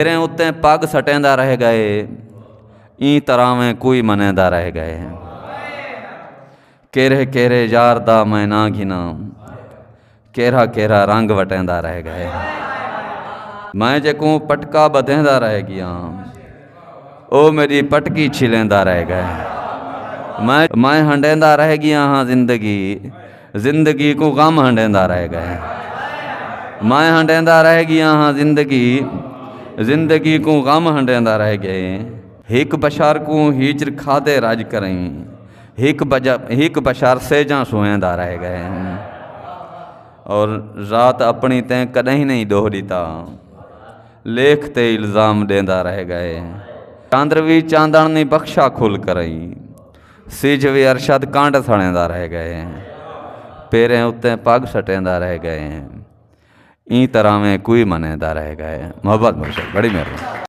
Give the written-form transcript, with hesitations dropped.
तेरे उत्ते पग सटेंदा रह गए, ई तरह में कोई मनेंदा रह गए। केरे केरे यार दा मैं ना घिना, केरा केरा रंग वटेंदा रह गए। मैं जेको पटका बधेंदा रह गया, ओ मेरी पटकी छिलेंदा रह गए। मैं हंडेंदा रह गया हाँ जिंदगी, जिंदगी को गम हंडेंदा रह गए। मैं हंडेंदा रह गया हाँ जिंदगी, जिंदगी को गम हंडेंदा रह गए। हिक बशार को हिजर खादे राज करें, हिक बशार सेजा सोएंदा रह गए। और रात अपनी तैं कदहीं नहीं दोहरीता, लेख ते इल्ज़ाम देंदा रह गए। चांद्र भी चांदण ने बख्शा खुल करई, सिज भी अरशद कांड सड़ेंदा रह गए। पेरें उत्ते पग सटेंदा रह गए, ई तरह में कोई मनेंदा रह गए। मोहब्बत मुझसे बड़ी मेहरबानी।